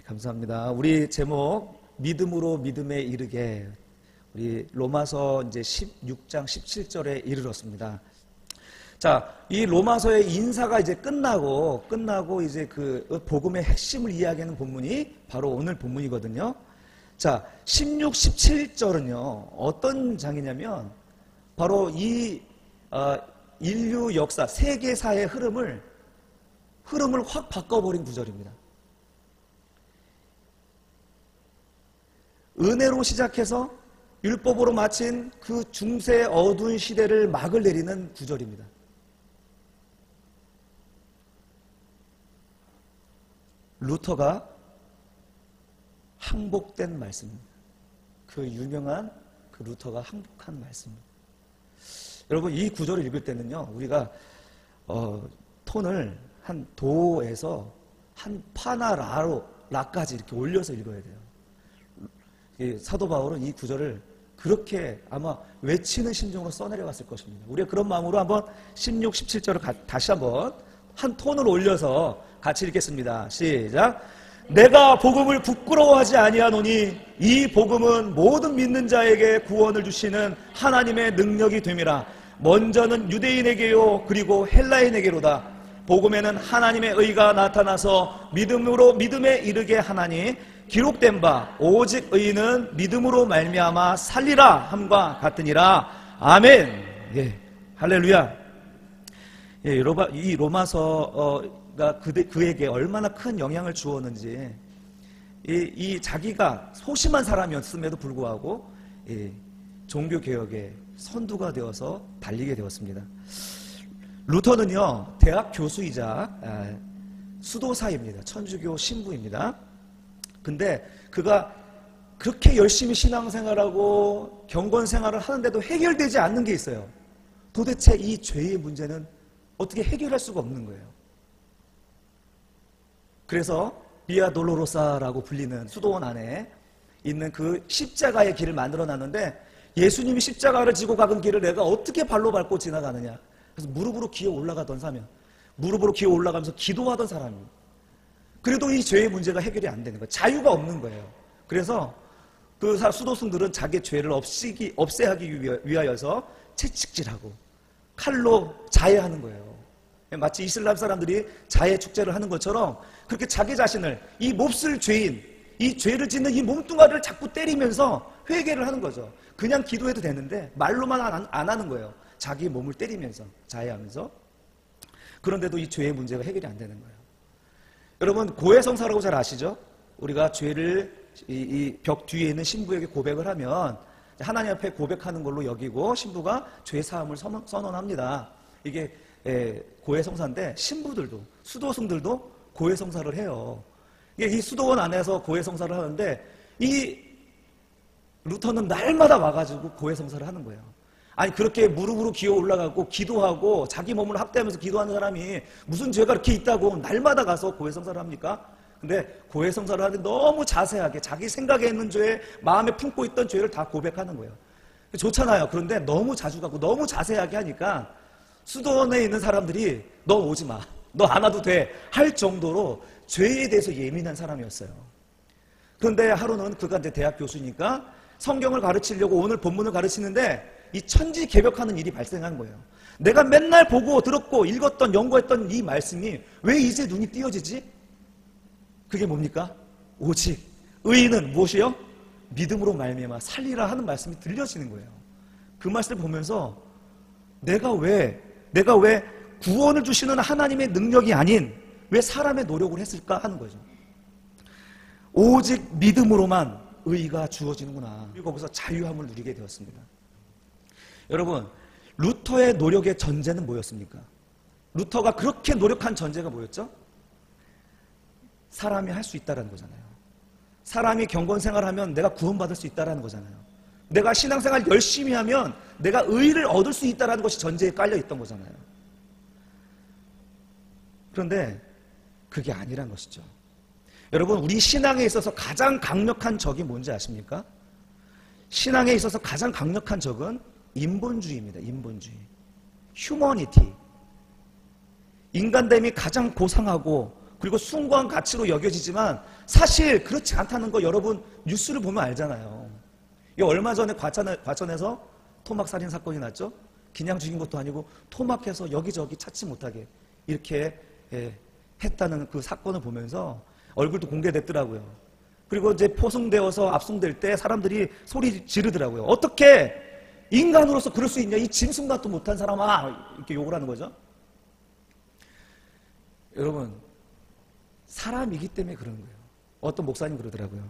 감사합니다. 우리 제목 믿음으로 믿음에 이르게, 우리 로마서 이제 16장 17절에 이르렀습니다. 자, 이 로마서의 인사가 이제 끝나고 이제 그 복음의 핵심을 이야기하는 본문이 바로 오늘 본문이거든요. 자, 16, 17절은요 어떤 장이냐면 바로 이 인류 역사, 세계사의 흐름을 확 바꿔버린 구절입니다. 은혜로 시작해서 율법으로 마친 그 중세 어두운 시대를 막을 내리는 구절입니다. 루터가 항복된 말씀입니다. 그 유명한 그 루터가 항복한 말씀입니다. 여러분, 이 구절을 읽을 때는요 우리가 톤을 한 도에서 한 파나 라까지 이렇게 올려서 읽어야 돼요. 사도 바울은 이 구절을 그렇게 아마 외치는 심정으로 써내려갔을 것입니다. 우리가 그런 마음으로 한번 16, 17절을 다시 한번 한 톤을 올려서 같이 읽겠습니다. 시작. 내가 복음을 부끄러워하지 아니하노니 이 복음은 모든 믿는 자에게 구원을 주시는 하나님의 능력이 됨이라. 먼저는 유대인에게요 그리고 헬라인에게로다. 복음에는 하나님의 의가 나타나서 믿음으로 믿음에 이르게 하나니 기록된 바 오직 의인은 믿음으로 말미암아 살리라 함과 같으니라. 아멘. 예, 할렐루야. 예, 이 로마서가 그에게 얼마나 큰 영향을 주었는지, 이 자기가 소심한 사람이었음에도 불구하고 종교 개혁의 선두가 되어서 달리게 되었습니다. 루터는요 대학 교수이자 수도사입니다. 천주교 신부입니다. 근데 그가 그렇게 열심히 신앙생활하고 경건생활을 하는데도 해결되지 않는 게 있어요. 도대체 이 죄의 문제는 어떻게 해결할 수가 없는 거예요. 그래서 비아 돌로로사라고 불리는 수도원 안에 있는 그 십자가의 길을 만들어 놨는데, 예수님이 십자가를 지고 가는 길을 내가 어떻게 발로 밟고 지나가느냐. 그래서 무릎으로 기어 올라가던 사람, 무릎으로 기어 올라가면서 기도하던 사람입니다. 그래도 이 죄의 문제가 해결이 안 되는 거예요. 자유가 없는 거예요. 그래서 그 수도승들은 자기 죄를 없애하기 위하여서 채찍질하고 칼로 자해하는 거예요. 마치 이슬람 사람들이 자해 축제를 하는 것처럼 그렇게 자기 자신을, 이 몹쓸 죄인, 이 죄를 짓는 이 몸뚱아리를 자꾸 때리면서 회개를 하는 거죠. 그냥 기도해도 되는데 말로만 안 하는 거예요. 자기 몸을 때리면서, 자해하면서. 그런데도 이 죄의 문제가 해결이 안 되는 거예요. 여러분, 고해성사라고 잘 아시죠? 우리가 죄를 이 벽 뒤에 있는 신부에게 고백을 하면 하나님 앞에 고백하는 걸로 여기고 신부가 죄 사함을 선언합니다. 이게 고해성사인데 신부들도, 수도승들도 고해성사를 해요. 이 수도원 안에서 고해성사를 하는데 이 루터는 날마다 와가지고 고해성사를 하는 거예요. 아니, 그렇게 무릎으로 기어 올라가고 기도하고 자기 몸을 학대하면서 기도하는 사람이 무슨 죄가 이렇게 있다고 날마다 가서 고해성사를 합니까? 근데 고해성사를 하는데 너무 자세하게 자기 생각에 있는 죄, 마음에 품고 있던 죄를 다 고백하는 거예요. 좋잖아요. 그런데 너무 자주 가고 너무 자세하게 하니까 수도원에 있는 사람들이 너 오지 마, 너 안 와도 돼 할 정도로 죄에 대해서 예민한 사람이었어요. 그런데 하루는 그가 이제 대학 교수니까 성경을 가르치려고 오늘 본문을 가르치는데 이 천지 개벽하는 일이 발생한 거예요. 내가 맨날 보고 들었고 읽었던 연구했던 이 말씀이 왜 이제 눈이 띄어지지? 그게 뭡니까? 오직 의인은 무엇이요? 믿음으로 말미암아 살리라 하는 말씀이 들려지는 거예요. 그 말씀을 보면서 내가 왜 구원을 주시는 하나님의 능력이 아닌 왜 사람의 노력을 했을까 하는 거죠. 오직 믿음으로만 의가 주어지는구나. 그리고 거기서 자유함을 누리게 되었습니다. 여러분, 루터의 노력의 전제는 뭐였습니까? 루터가 그렇게 노력한 전제가 뭐였죠? 사람이 할 수 있다는 거잖아요. 사람이 경건생활하면 내가 구원받을 수 있다는 거잖아요. 내가 신앙생활 열심히 하면 내가 의를 얻을 수 있다는 것이 전제에 깔려 있던 거잖아요. 그런데 그게 아니란 것이죠. 여러분, 우리 신앙에 있어서 가장 강력한 적이 뭔지 아십니까? 신앙에 있어서 가장 강력한 적은 인본주의입니다. 인본주의. 휴머니티. 인간됨이 가장 고상하고 그리고 숭고한 가치로 여겨지지만 사실 그렇지 않다는 거 여러분 뉴스를 보면 알잖아요. 얼마 전에 과천에서 토막살인 사건이 났죠. 그냥 죽인 것도 아니고 토막해서 여기저기 찾지 못하게 이렇게 했다는 그 사건을 보면서 얼굴도 공개됐더라고요. 그리고 이제 포승되어서 압송될 때 사람들이 소리 지르더라고요. 어떻게 인간으로서 그럴 수 있냐, 이 짐승만도 못한 사람아, 이렇게 욕을 하는 거죠. 여러분, 사람이기 때문에 그러는 거예요. 어떤 목사님 그러더라고요.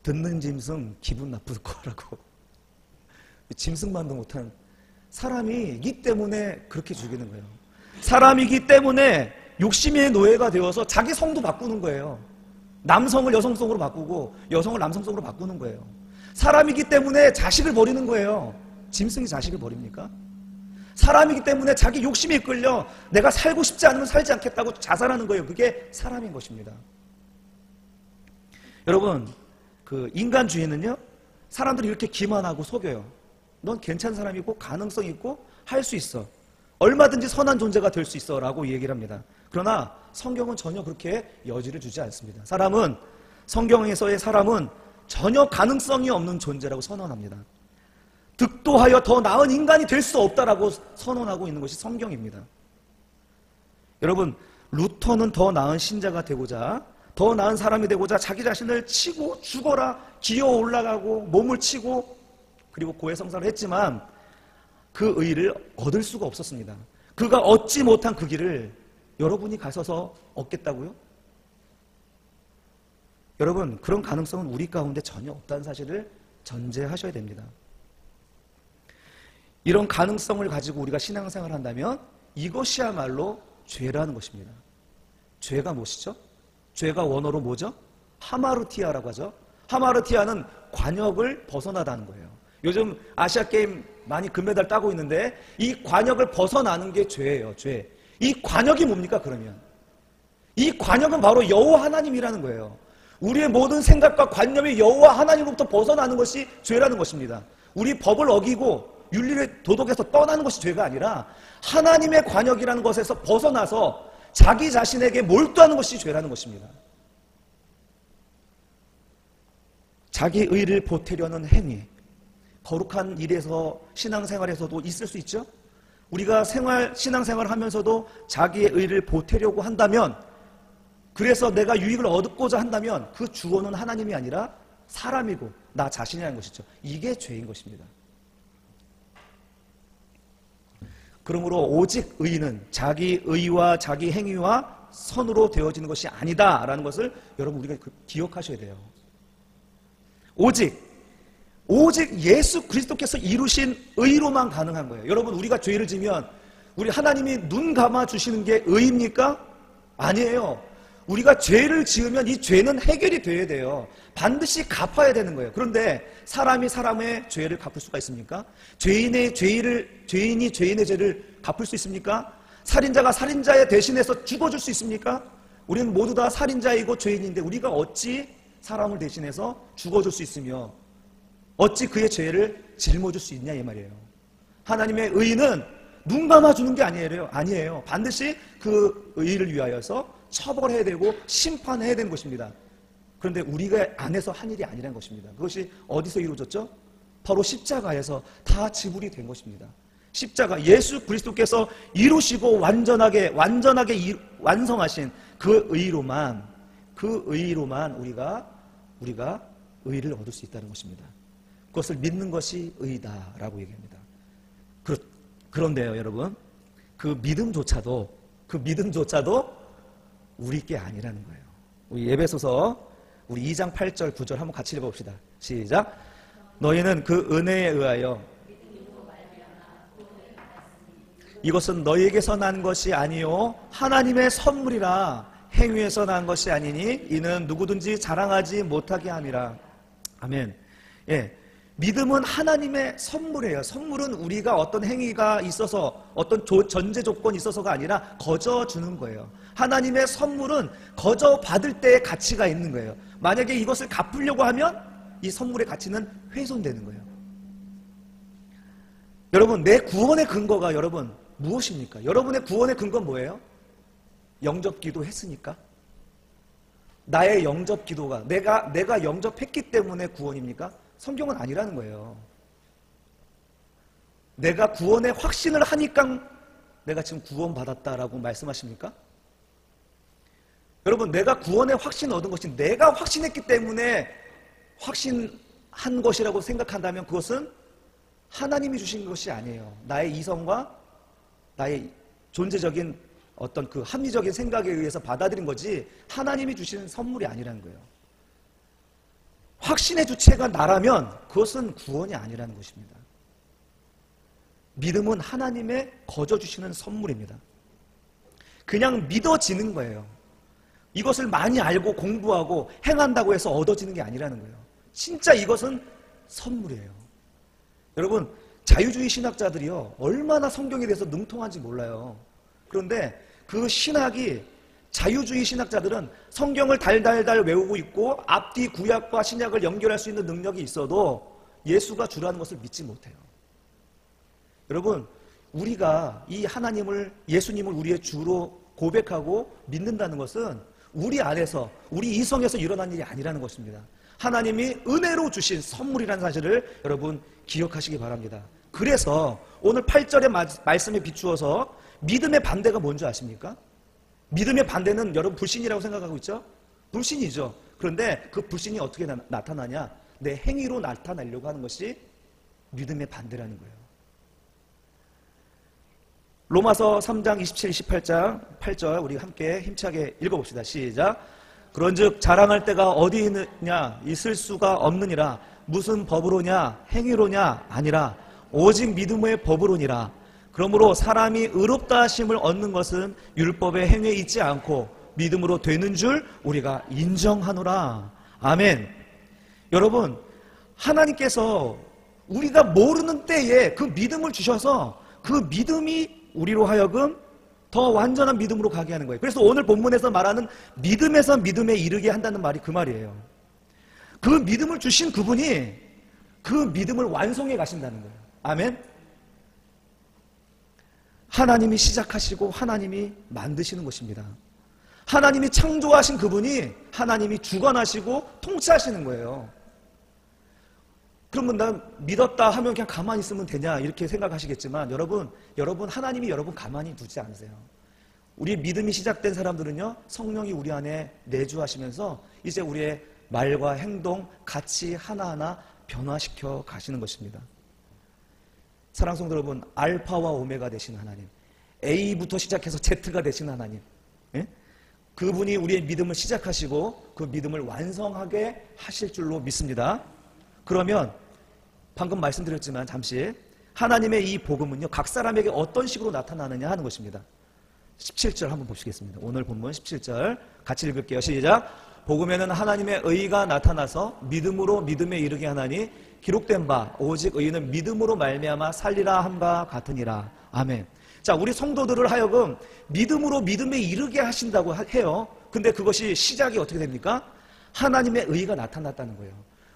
듣는 짐승 기분 나쁠 거라고. 짐승만도 못한 사람이기 때문에 그렇게 죽이는 거예요. 사람이기 때문에 욕심의 노예가 되어서 자기 성도 바꾸는 거예요. 남성을 여성성으로 바꾸고 여성을 남성성으로 바꾸는 거예요. 사람이기 때문에 자식을 버리는 거예요. 짐승이 자식을 버립니까? 사람이기 때문에 자기 욕심에 이끌려 내가 살고 싶지 않으면 살지 않겠다고 자살하는 거예요. 그게 사람인 것입니다. 여러분, 그 인간주의는요, 사람들이 이렇게 기만하고 속여요. 넌 괜찮은 사람이고 가능성 있고 할 수 있어. 얼마든지 선한 존재가 될 수 있어 라고 얘기를 합니다. 그러나 성경은 전혀 그렇게 여지를 주지 않습니다. 성경에서의 사람은 전혀 가능성이 없는 존재라고 선언합니다. 득도하여 더 나은 인간이 될 수 없다라고 선언하고 있는 것이 성경입니다. 여러분, 루터는 더 나은 신자가 되고자, 더 나은 사람이 되고자 자기 자신을 치고 죽어라 기어 올라가고 몸을 치고 그리고 고해성사를 했지만 그 의의를 얻을 수가 없었습니다. 그가 얻지 못한 그 길을 여러분이 가서서 얻겠다고요? 여러분, 그런 가능성은 우리 가운데 전혀 없다는 사실을 전제하셔야 됩니다. 이런 가능성을 가지고 우리가 신앙생활을 한다면 이것이야말로 죄라는 것입니다. 죄가 무엇이죠? 죄가 원어로 뭐죠? 하마르티아라고 하죠. 하마르티아는 관역을 벗어나다는 거예요. 요즘 아시아게임 많이 금메달 따고 있는데 이 관역을 벗어나는 게 죄예요. 죄. 이 관역이 뭡니까 그러면? 이 관역은 바로 여호와 하나님이라는 거예요. 우리의 모든 생각과 관념이 여호와 하나님으로부터 벗어나는 것이 죄라는 것입니다. 우리 법을 어기고 윤리를 도덕에서 떠나는 것이 죄가 아니라 하나님의 관역이라는 것에서 벗어나서 자기 자신에게 몰두하는 것이 죄라는 것입니다. 자기 의를 보태려는 행위, 거룩한 일에서 신앙생활에서도 있을 수 있죠. 우리가 신앙생활을 하면서도 자기의 의를 보태려고 한다면, 그래서 내가 유익을 얻고자 한다면 그 주어는 하나님이 아니라 사람이고 나 자신이라는 것이죠. 이게 죄인 것입니다. 그러므로 오직 의는 자기 의와 자기 행위와 선으로 되어지는 것이 아니다라는 것을 여러분 우리가 기억하셔야 돼요. 오직 예수 그리스도께서 이루신 의로만 가능한 거예요. 여러분, 우리가 죄를 지면 우리 하나님이 눈 감아 주시는 게 의입니까? 아니에요. 우리가 죄를 지으면 이 죄는 해결이 돼야 돼요. 반드시 갚아야 되는 거예요. 그런데 사람이 사람의 죄를 갚을 수가 있습니까? 죄인이 죄인의 죄를 갚을 수 있습니까? 살인자가 살인자의 대신해서 죽어줄 수 있습니까? 우리는 모두 다 살인자이고 죄인인데 우리가 어찌 사람을 대신해서 죽어줄 수 있으며 어찌 그의 죄를 짊어질 수 있냐 이 말이에요. 하나님의 의는 눈 감아주는 게 아니에요. 반드시 그 의를 위하여서 처벌해야 되고 심판해야 되는 것입니다. 그런데 우리가 안에서 한 일이 아니라는 것입니다. 그것이 어디서 이루어졌죠? 바로 십자가에서 다 지불이 된 것입니다. 십자가, 예수 그리스도께서 이루시고 완전하게 완성하신 그 의로만 우리가 의를 얻을 수 있다는 것입니다. 그것을 믿는 것이 의다라고 얘기합니다. 그런데요, 여러분, 그 믿음조차도 우리 게 아니라는 거예요. 우리 에베소서 우리 2장 8절 9절 한번 같이 읽어봅시다. 시작. 너희는 그 은혜에 의하여 이것은 너희에게서 난 것이 아니요 하나님의 선물이라 행위에서 난 것이 아니니 이는 누구든지 자랑하지 못하게 함이라. 아멘. 예. 믿음은 하나님의 선물이에요. 선물은 우리가 어떤 행위가 있어서 어떤 전제 조건이 있어서가 아니라 거저 주는 거예요. 하나님의 선물은 거저 받을 때의 가치가 있는 거예요. 만약에 이것을 갚으려고 하면 이 선물의 가치는 훼손되는 거예요. 여러분, 내 구원의 근거가 여러분 무엇입니까? 여러분의 구원의 근거는 뭐예요? 영접기도 했으니까? 나의 영접 기도가 내가 영접했기 때문에 구원입니까? 성경은 아니라는 거예요. 내가 구원의 확신을 하니까 내가 지금 구원받았다라고 말씀하십니까? 여러분, 내가 구원의 확신을 얻은 것이 내가 확신했기 때문에 확신한 것이라고 생각한다면 그것은 하나님이 주신 것이 아니에요. 나의 이성과 나의 존재적인 어떤 그 합리적인 생각에 의해서 받아들인 거지 하나님이 주시는 선물이 아니라는 거예요. 확신의 주체가 나라면 그것은 구원이 아니라는 것입니다. 믿음은 하나님의 거저 주시는 선물입니다. 그냥 믿어지는 거예요. 이것을 많이 알고 공부하고 행한다고 해서 얻어지는 게 아니라는 거예요. 진짜 이것은 선물이에요. 여러분, 자유주의 신학자들이요, 얼마나 성경에 대해서 능통한지 몰라요. 그런데 그 신학이, 자유주의 신학자들은 성경을 달달달 외우고 있고 앞뒤 구약과 신약을 연결할 수 있는 능력이 있어도 예수가 주라는 것을 믿지 못해요. 여러분, 우리가 이 하나님을, 예수님을 우리의 주로 고백하고 믿는다는 것은 우리 안에서, 우리 이성에서 일어난 일이 아니라는 것입니다. 하나님이 은혜로 주신 선물이라는 사실을 여러분 기억하시기 바랍니다. 그래서 오늘 8절의 말씀에 비추어서 믿음의 반대가 뭔지 아십니까? 믿음의 반대는 여러분 불신이라고 생각하고 있죠? 불신이죠. 그런데 그 불신이 어떻게 나타나냐? 내 행위로 나타내려고 하는 것이 믿음의 반대라는 거예요. 로마서 3장 27, 28장 8절 우리 함께 힘차게 읽어봅시다. 시작. 그런즉 자랑할 때가 어디 있느냐? 있을 수가 없느니라. 무슨 법으로냐? 행위로냐? 아니라 오직 믿음의 법으로니라. 그러므로 사람이 의롭다 하심을 얻는 것은 율법의 행위에 있지 않고 믿음으로 되는 줄 우리가 인정하노라. 아멘. 여러분, 하나님께서 우리가 모르는 때에 그 믿음을 주셔서 그 믿음이 우리로 하여금 더 완전한 믿음으로 가게 하는 거예요. 그래서 오늘 본문에서 말하는 믿음에서 믿음에 이르게 한다는 말이 그 말이에요. 그 믿음을 주신 그분이 그 믿음을 완성해 가신다는 거예요. 아멘. 하나님이 시작하시고 하나님이 만드시는 것입니다. 하나님이 창조하신 그분이 하나님이 주관하시고 통치하시는 거예요. 그러면 난 믿었다 하면 그냥 가만히 있으면 되냐 이렇게 생각하시겠지만 여러분 하나님이 여러분 가만히 두지 않으세요. 우리 믿음이 시작된 사람들은요, 성령이 우리 안에 내주하시면서 이제 우리의 말과 행동, 가치 하나하나 변화시켜 가시는 것입니다. 사랑하는 성도 여러분, 알파와 오메가 되신 하나님, A부터 시작해서 Z가 되신 하나님, 예? 그분이 우리의 믿음을 시작하시고 그 믿음을 완성하게 하실 줄로 믿습니다. 그러면 방금 말씀드렸지만 잠시 하나님의 이 복음은요, 각 사람에게 어떤 식으로 나타나느냐 하는 것입니다. 17절 한번 보시겠습니다. 오늘 본문 17절 같이 읽을게요. 시작. 복음에는 하나님의 의가 나타나서 믿음으로 믿음에 이르게 하나니 기록된 바 오직 의인은 믿음으로 말미암아 살리라 한 바 같으니라. 아멘. 자, 우리 성도들을 하여금 믿음으로 믿음에 이르게 하신다고 해요. 근데 그것이 시작이 어떻게 됩니까? 하나님의 의가 나타났다는 거예요.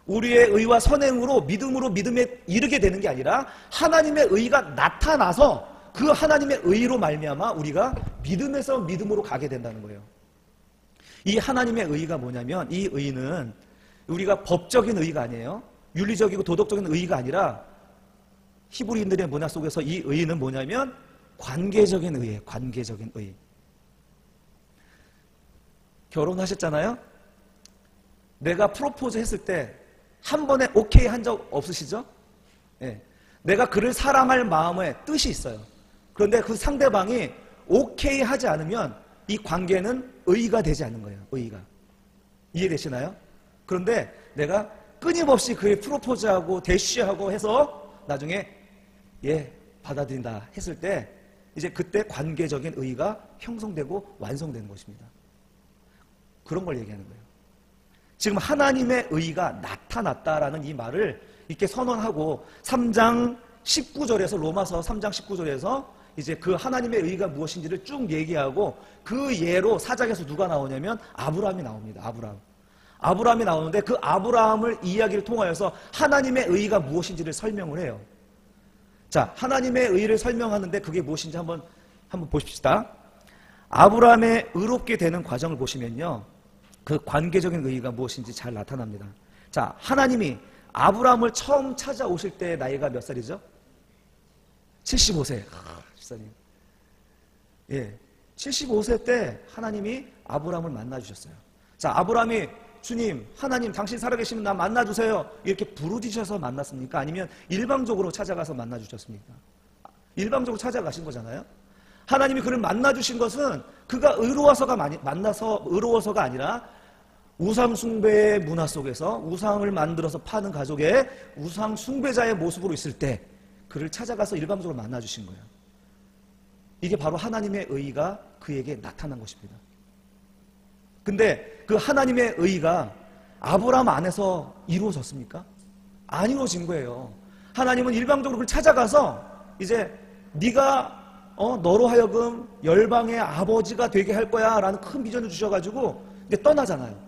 우리의 의와 선행으로 믿음으로 믿음에 이르게 되는 게 아니라 하나님의 의가 나타나서 그 하나님의 의로 말미암아 우리가 믿음에서 믿음으로 가게 된다는 거예요. 이 하나님의 의가 뭐냐면, 이 의는 우리가 법적인 의가 아니에요. 윤리적이고 도덕적인 의가 아니라 히브리인들의 문화 속에서 이 의는 뭐냐면 관계적인 의예요. 관계적인 의. 결혼하셨잖아요? 내가 프로포즈 했을 때 한 번에 오케이 한 적 없으시죠? 예. 내가 그를 사랑할 마음의 뜻이 있어요. 그런데 그 상대방이 오케이 하지 않으면 이 관계는 의가 되지 않는 거예요. 의가. 이해되시나요? 그런데 내가 끊임없이 그의 프로포즈하고 대쉬하고 해서 나중에 예, 받아들인다 했을 때 이제 그때 관계적인 의가 형성되고 완성되는 것입니다. 그런 걸 얘기하는 거예요. 지금 하나님의 의가 나타났다라는 이 말을 이렇게 선언하고 3장 19절에서 로마서 3장 19절에서 이제 그 하나님의 의가 무엇인지를 쭉 얘기하고 그 예로 사장에서 누가 나오냐면 아브라함이 나옵니다. 아브라함이 나오는데 그 아브라함을 이야기를 통하여서 하나님의 의가 무엇인지를 설명을 해요. 자, 하나님의 의를 설명하는데 그게 무엇인지 한번 보십시다. 아브라함의 의롭게 되는 과정을 보시면요, 그 관계적인 의의가 무엇인지 잘 나타납니다. 자, 하나님이 아브라함을 처음 찾아오실 때 나이가 몇 살이죠? 75세. 집사님. 예. 75세 때 하나님이 아브라함을 만나주셨어요. 자, 아브라함이 주님, 하나님, 당신 살아계시면 나 만나주세요. 이렇게 부르짖으셔서 만났습니까? 아니면 일방적으로 찾아가서 만나주셨습니까? 일방적으로 찾아가신 거잖아요. 하나님이 그를 만나주신 것은 그가 의로워서가 아니라 우상 숭배의 문화 속에서 우상을 만들어서 파는 가족의 우상 숭배자의 모습으로 있을 때 그를 찾아가서 일방적으로 만나주신 거예요. 이게 바로 하나님의 의의가 그에게 나타난 것입니다. 근데 그 하나님의 의의가 아브라함 안에서 이루어졌습니까? 안 이루어진 거예요. 하나님은 일방적으로 그를 찾아가서 이제 네가 너로 하여금 열방의 아버지가 되게 할 거야 라는 큰 비전을 주셔가지고 이제 떠나잖아요.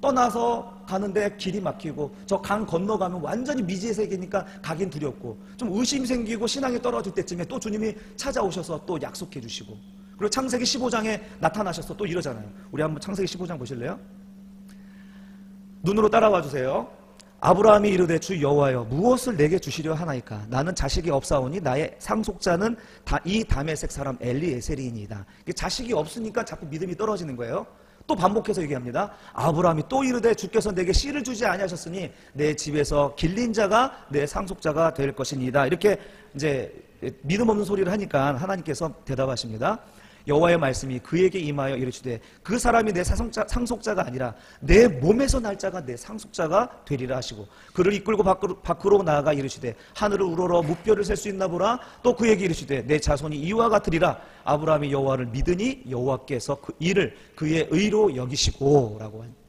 떠나서 가는데 길이 막히고 저 강 건너가면 완전히 미지의 세계니까 가긴 두렵고 좀 의심이 생기고 신앙이 떨어질 때쯤에 또 주님이 찾아오셔서 또 약속해 주시고 그리고 창세기 15장에 나타나셔서 또 이러잖아요. 우리 한번 창세기 15장 보실래요? 눈으로 따라와 주세요. 아브라함이 이르되 주 여호와여 무엇을 내게 주시려 하나이까 나는 자식이 없사오니 나의 상속자는 이 다메섹 사람 엘리에셀이니이다. 자식이 없으니까 자꾸 믿음이 떨어지는 거예요. 또 반복해서 얘기합니다. 아브라함이 또 이르되 주께서 내게 씨를 주지 아니하셨으니 내 집에서 길린 자가 내 상속자가 될 것이니이다. 이렇게 이제 믿음 없는 소리를 하니까 하나님께서 대답하십니다. 여호와의 말씀이 그에게 임하여 이르시되 그 사람이 내 상속자가 아니라 내 몸에서 날 자가 내 상속자가 되리라 하시고 그를 이끌고 밖으로 나아가 이르시되 하늘을 우러러 무뼈를 셀 수 있나 보라. 또 그에게 이르시되 내 자손이 이와 같으리라. 아브라함이 여호와를 믿으니 여호와께서 그 일을 그의 의로 여기시고 라고 합니다.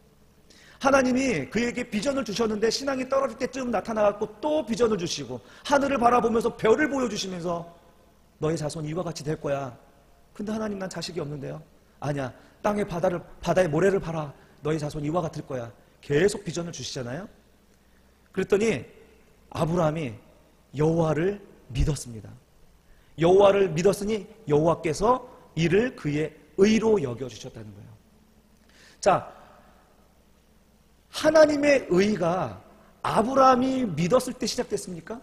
하나님이 그에게 비전을 주셨는데 신앙이 떨어질 때쯤 나타나갖고 또 비전을 주시고 하늘을 바라보면서 별을 보여주시면서 너의 자손이 이와 같이 될 거야. 근데 하나님 난 자식이 없는데요. 아니야. 바다의 모래를 봐라. 너희 자손이 이와 같을 거야. 계속 비전을 주시잖아요. 그랬더니 아브라함이 여호와를 믿었습니다. 여호와를 믿었으니 여호와께서 이를 그의 의로 여겨주셨다는 거예요. 자, 하나님의 의가 아브라함이 믿었을 때 시작됐습니까?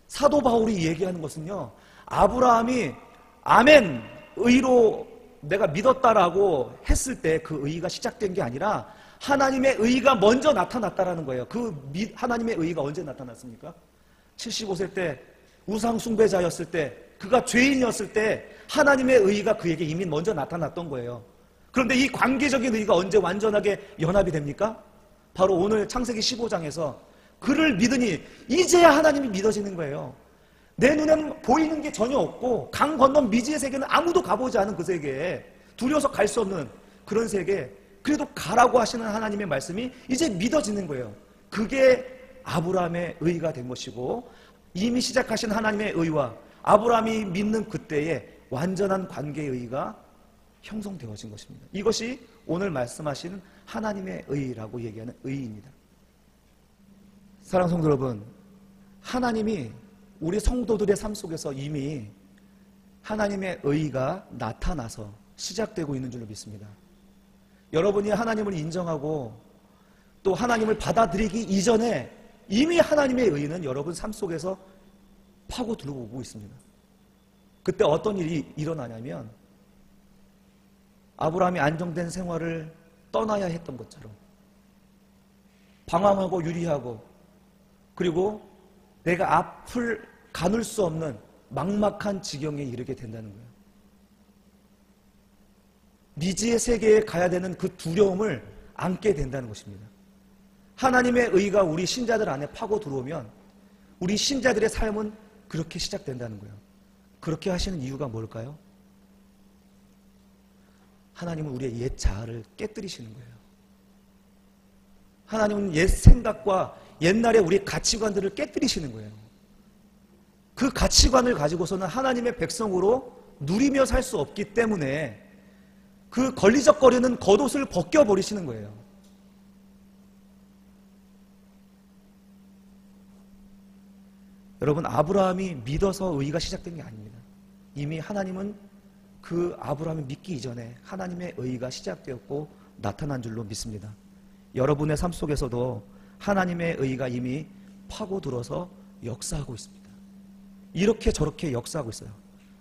사도 바울이 얘기하는 것은요. 아브라함이 아멘 의로 내가 믿었다라고 했을 때 그 의가 시작된 게 아니라 하나님의 의가 먼저 나타났다라는 거예요. 하나님의 의가 언제 나타났습니까? 75세 때 우상 숭배자였을 때 그가 죄인이었을 때 하나님의 의가 그에게 이미 먼저 나타났던 거예요. 그런데 이 관계적인 의가 언제 완전하게 연합이 됩니까? 바로 오늘 창세기 15장에서 그를 믿으니 이제야 하나님이 믿어지는 거예요. 내 눈에는 보이는 게 전혀 없고 강 건너 미지의 세계는 아무도 가보지 않은 그 세계에 두려워서 갈 수 없는 그런 세계 그래도 가라고 하시는 하나님의 말씀이 이제 믿어지는 거예요. 그게 아브라함의 의가 된 것이고 이미 시작하신 하나님의 의와 아브라함이 믿는 그때의 완전한 관계의 의가 형성되어진 것입니다. 이것이 오늘 말씀하시는 하나님의 의라고 얘기하는 의입니다. 사랑하는 성도 여러분, 하나님이 우리 성도들의 삶 속에서 이미 하나님의 의가 나타나서 시작되고 있는 줄로 믿습니다. 여러분이 하나님을 인정하고 또 하나님을 받아들이기 이전에 이미 하나님의 의는 여러분 삶 속에서 파고 들어오고 있습니다. 그때 어떤 일이 일어나냐면 아브라함이 안정된 생활을 떠나야 했던 것처럼 방황하고 유리하고 그리고 내가 앞을 가눌 수 없는 막막한 지경에 이르게 된다는 거예요. 미지의 세계에 가야 되는 그 두려움을 안게 된다는 것입니다. 하나님의 의가 우리 신자들 안에 파고 들어오면 우리 신자들의 삶은 그렇게 시작된다는 거예요. 그렇게 하시는 이유가 뭘까요? 하나님은 우리의 옛 자아를 깨뜨리시는 거예요. 하나님은 옛 생각과 옛날에 우리의 가치관들을 깨뜨리시는 거예요. 그 가치관을 가지고서는 하나님의 백성으로 누리며 살 수 없기 때문에 그 걸리적거리는 겉옷을 벗겨버리시는 거예요. 여러분, 아브라함이 믿어서 의가 시작된 게 아닙니다. 이미 하나님은 그 아브라함이 믿기 이전에 하나님의 의가 시작되었고 나타난 줄로 믿습니다. 여러분의 삶 속에서도 하나님의 의가 이미 파고들어서 역사하고 있습니다. 이렇게 저렇게 역사하고 있어요.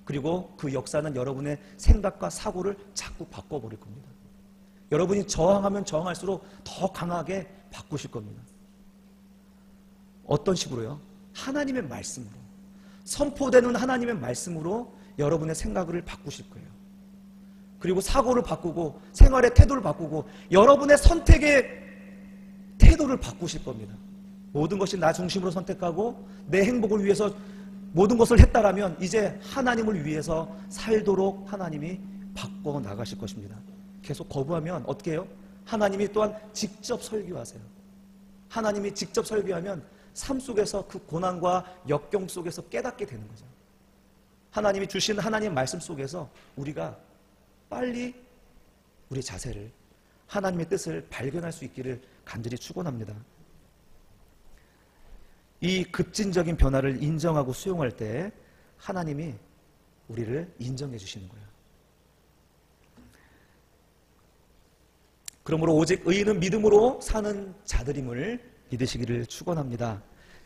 그리고 그 역사는 여러분의 생각과 사고를 자꾸 바꿔버릴 겁니다. 여러분이 저항하면 저항할수록 더 강하게 바꾸실 겁니다. 어떤 식으로요? 하나님의 말씀으로, 선포되는 하나님의 말씀으로 여러분의 생각을 바꾸실 거예요. 그리고 사고를 바꾸고 생활의 태도를 바꾸고 여러분의 선택의 태도를 바꾸실 겁니다. 모든 것이 나 중심으로 선택하고 내 행복을 위해서 모든 것을 했다라면 이제 하나님을 위해서 살도록 하나님이 바꿔 나가실 것입니다. 계속 거부하면 어떻게 해요? 하나님이 또한 직접 설교하세요. 하나님이 직접 설교하면 삶 속에서 그 고난과 역경 속에서 깨닫게 되는 거죠. 하나님이 주신 하나님의 말씀 속에서 우리가 빨리 우리 자세를, 하나님의 뜻을 발견할 수 있기를 간절히 축원합니다. 이 급진적인 변화를 인정하고 수용할 때 하나님이 우리를 인정해 주시는 거예요. 그러므로 오직 의인은 믿음으로 사는 자들임을 믿으시기를 축원합니다.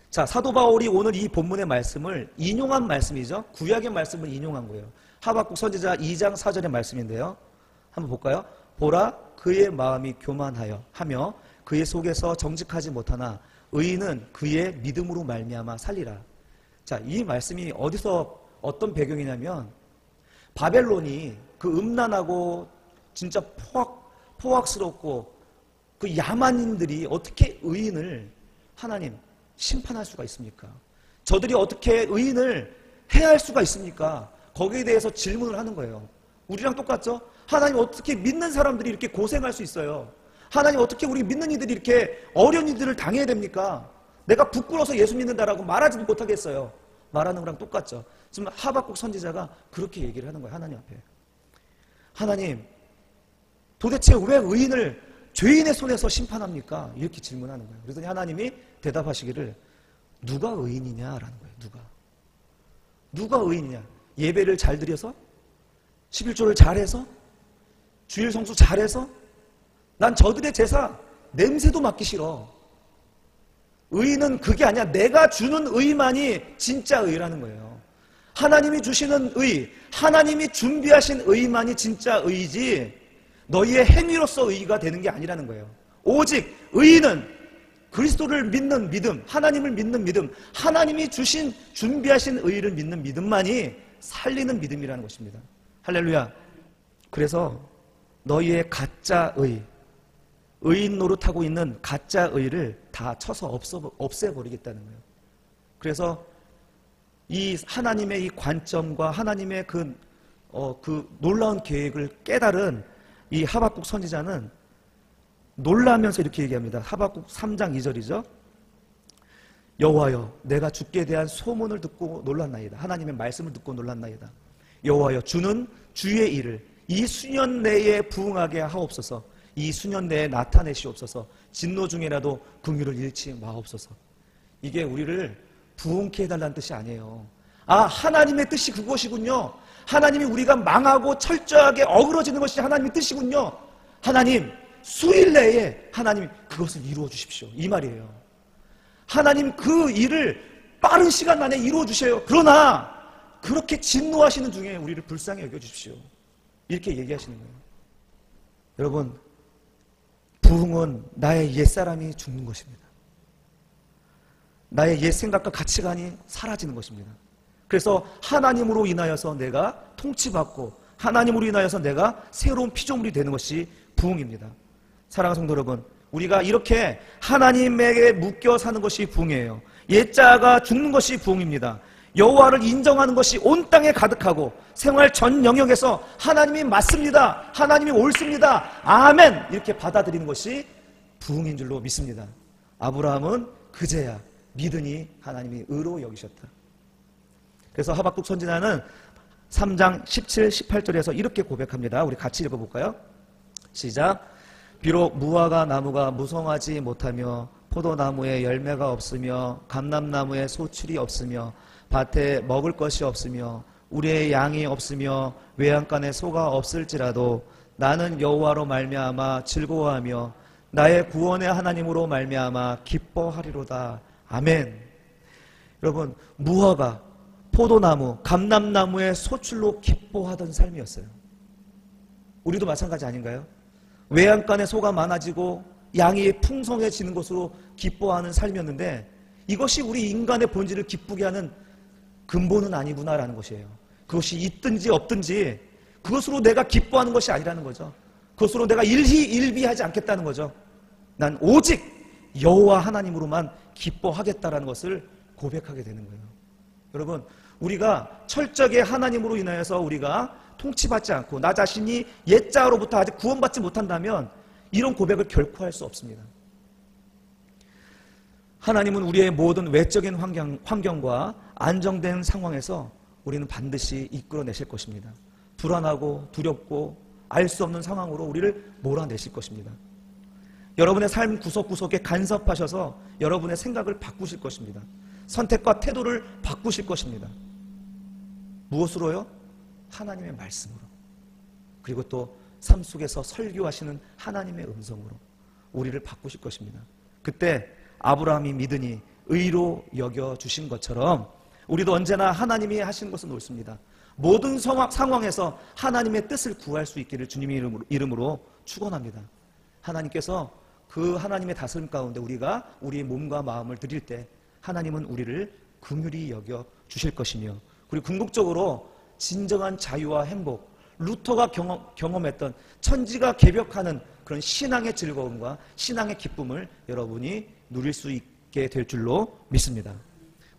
자, 사도 바울이 오늘 이 본문의 말씀을 인용한 말씀이죠. 구약의 말씀을 인용한 거예요. 하박국 선지자 2장 4절의 말씀인데요. 한번 볼까요? 보라, 그의 마음이 교만하여 하며 그의 속에서 정직하지 못하나 의인은 그의 믿음으로 말미암아 살리라. 자, 이 말씀이 어디서 어떤 배경이냐면 바벨론이 그 음란하고 진짜 포악스럽고 그 야만인들이 어떻게 의인을 하나님 심판할 수가 있습니까? 저들이 어떻게 의인을 해할 수가 있습니까? 거기에 대해서 질문을 하는 거예요. 우리랑 똑같죠? 하나님 어떻게 믿는 사람들이 이렇게 고생할 수 있어요? 하나님 어떻게 우리 믿는 이들이 이렇게 어려운 일들을 당해야 됩니까? 내가 부끄러워서 예수 믿는다라고 말하지 못하겠어요. 말하는 거랑 똑같죠. 지금 하박국 선지자가 그렇게 얘기를 하는 거예요. 하나님 앞에. 하나님, 도대체 왜 의인을 죄인의 손에서 심판합니까? 이렇게 질문하는 거예요. 그랬더니 하나님이 대답하시기를 누가 의인이냐라는 거예요. 누가 의인이냐? 예배를 잘 드려서? 11조를 잘해서? 주일 성수 잘해서? 난 저들의 제사 냄새도 맡기 싫어. 의인은 그게 아니야. 내가 주는 의만이 진짜 의라는 거예요. 하나님이 주시는 의, 하나님이 준비하신 의만이 진짜 의지 너희의 행위로서 의가 되는 게 아니라는 거예요. 오직 의인은 그리스도를 믿는 믿음, 하나님을 믿는 믿음, 하나님이 주신 준비하신 의를 믿는 믿음만이 살리는 믿음이라는 것입니다. 할렐루야. 그래서 너희의 가짜 의인 노릇하고 있는 가짜 의를 다 쳐서 없애버리겠다는 거예요. 그래서 이 하나님의 이 관점과 하나님의 그 놀라운 계획을 깨달은 이 하박국 선지자는 놀라면서 이렇게 얘기합니다. 하박국 3장 2절이죠. 여호와여, 내가 주께 대한 소문을 듣고 놀랐나이다. 하나님의 말씀을 듣고 놀랐나이다. 여호와여, 주는 주의 일을 이 수년 내에 부응하게 하옵소서. 이 수년 내에 나타내시옵소서. 진노 중에라도 긍휼을 잃지 마옵소서. 이게 우리를 부응케 해달라는 뜻이 아니에요. 아, 하나님의 뜻이 그것이군요. 하나님이 우리가 망하고 철저하게 어그러지는 것이 하나님의 뜻이군요. 하나님, 수일 내에 하나님 그것을 이루어 주십시오. 이 말이에요. 하나님 그 일을 빠른 시간 만에 이루어 주셔요. 그러나 그렇게 진노하시는 중에 우리를 불쌍히 여겨 주십시오. 이렇게 얘기하시는 거예요. 여러분, 부흥은 나의 옛사람이 죽는 것입니다. 나의 옛 생각과 가치관이 사라지는 것입니다. 그래서 하나님으로 인하여서 내가 통치받고 하나님으로 인하여서 내가 새로운 피조물이 되는 것이 부흥입니다. 사랑하는 성도 여러분, 우리가 이렇게 하나님에게 묶여 사는 것이 부흥이에요. 옛자가 죽는 것이 부흥입니다. 여호와를 인정하는 것이 온 땅에 가득하고 생활 전 영역에서 하나님이 맞습니다. 하나님이 옳습니다. 아멘. 이렇게 받아들이는 것이 부흥인 줄로 믿습니다. 아브라함은 그제야 믿으니 하나님이 의로 여기셨다. 그래서 하박국 선지자는 3장 17, 18절에서 이렇게 고백합니다. 우리 같이 읽어볼까요? 시작. 비록 무화과 나무가 무성하지 못하며 포도나무에 열매가 없으며 감람나무에 소출이 없으며 밭에 먹을 것이 없으며 우리의 양이 없으며 외양간에 소가 없을지라도 나는 여호와로 말미암아 즐거워하며 나의 구원의 하나님으로 말미암아 기뻐하리로다. 아멘. 여러분, 무화과, 포도나무, 감람나무의 소출로 기뻐하던 삶이었어요. 우리도 마찬가지 아닌가요? 외양간에 소가 많아지고 양이 풍성해지는 것으로 기뻐하는 삶이었는데, 이것이 우리 인간의 본질을 기쁘게 하는 근본은 아니구나라는 것이에요. 그것이 있든지 없든지 그것으로 내가 기뻐하는 것이 아니라는 거죠. 그것으로 내가 일희일비하지 않겠다는 거죠. 난 오직 여호와 하나님으로만 기뻐하겠다라는 것을 고백하게 되는 거예요. 여러분, 우리가 철저하게 하나님으로 인하여서 우리가 통치받지 않고 나 자신이 옛자로부터 아직 구원받지 못한다면 이런 고백을 결코 할 수 없습니다. 하나님은 우리의 모든 외적인 환경과 안정된 상황에서 우리는 반드시 이끌어내실 것입니다. 불안하고 두렵고 알 수 없는 상황으로 우리를 몰아내실 것입니다. 여러분의 삶 구석구석에 간섭하셔서 여러분의 생각을 바꾸실 것입니다. 선택과 태도를 바꾸실 것입니다. 무엇으로요? 하나님의 말씀으로. 그리고 또 삶 속에서 설교하시는 하나님의 음성으로 우리를 바꾸실 것입니다. 그때 아브라함이 믿으니 의로 여겨주신 것처럼 우리도 언제나 하나님이 하시는 것은 옳습니다. 모든 상황에서 하나님의 뜻을 구할 수 있기를 주님의 이름으로 축원합니다. 하나님께서 그 하나님의 다스림 가운데 우리가 우리의 몸과 마음을 드릴 때 하나님은 우리를 긍휼히 여겨 주실 것이며, 그리고 궁극적으로 진정한 자유와 행복, 루터가 경험했던 천지가 개벽하는 그런 신앙의 즐거움과 신앙의 기쁨을 여러분이 누릴 수 있게 될 줄로 믿습니다.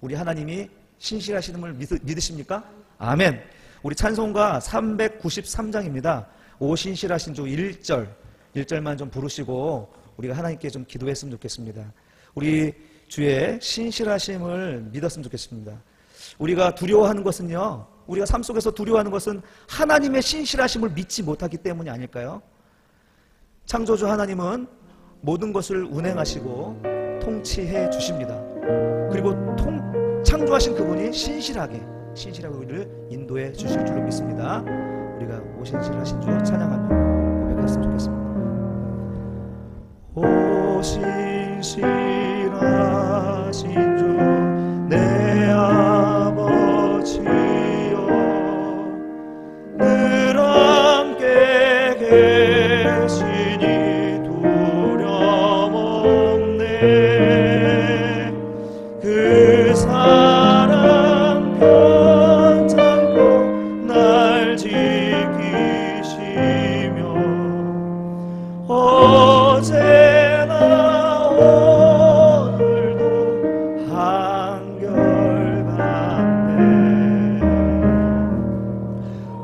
우리 하나님이 신실하심을 믿으십니까? 아멘. 우리 찬송가 393장입니다. 오 신실하신 주 1절만 좀 부르시고 우리가 하나님께 좀 기도했으면 좋겠습니다. 우리 주의 신실하심을 믿었으면 좋겠습니다. 우리가 두려워하는 것은요, 우리가 삶 속에서 두려워하는 것은 하나님의 신실하심을 믿지 못하기 때문이 아닐까요? 창조주 하나님은 모든 것을 운행하시고 통치해 주십니다. 그리고 창조하신 그분이 신실하게 우리를 인도해 주실 줄로 믿습니다. 우리가 오 신실하신 주 찬양하며 고백했으면 좋겠습니다. 오 신실하신 주 내 아버지여, 늘 함께 계시니 두려움 없네. 그 사랑 편찮고 날 지키시며 어제나 오늘도 한결같네.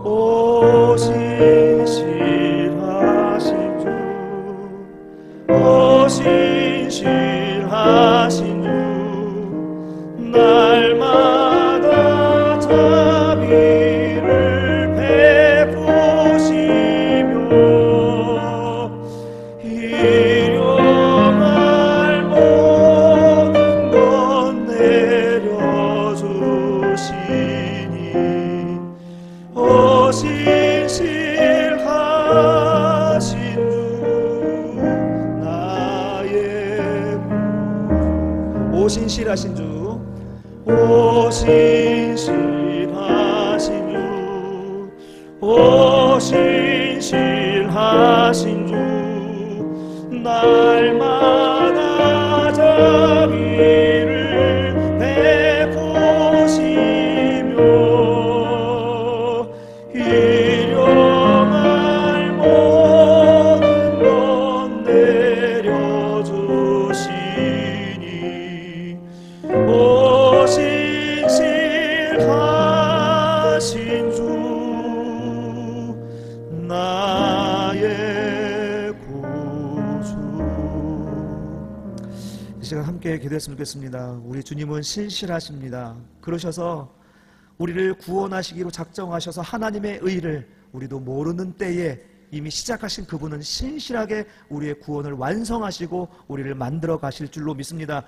오 신실하신 주, 오 신실하신 주, 날마다 자비를 베푸시며 일용할 모든 것 내려주시니 오 신실하신 주 나의 구주. 오 신실하신 주, 오 신실하신 주, 오 신실하신 주, 날마다 자비를 베푸시며 일용할 모든 것 내려주시니 오 신실하신 주 나의 구주. 이 시간 함께 기도했으면 좋겠습니다. 우리 주님은 신실하십니다. 그러셔서 우리를 구원하시기로 작정하셔서 하나님의 의를 우리도 모르는 때에 이미 시작하신 그분은 신실하게 우리의 구원을 완성하시고 우리를 만들어 가실 줄로 믿습니다.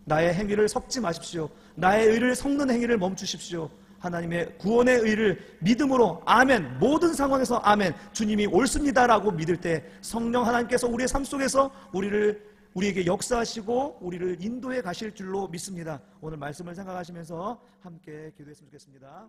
나의 행위를 섞지 마십시오. 나의 의를 섞는 행위를 멈추십시오. 하나님의 구원의 의를 믿음으로 아멘, 모든 상황에서 아멘, 주님이 옳습니다라고 믿을 때 성령 하나님께서 우리의 삶 속에서 우리에게 역사하시고 우리를 인도해 가실 줄로 믿습니다. 오늘 말씀을 생각하시면서 함께 기도했으면 좋겠습니다.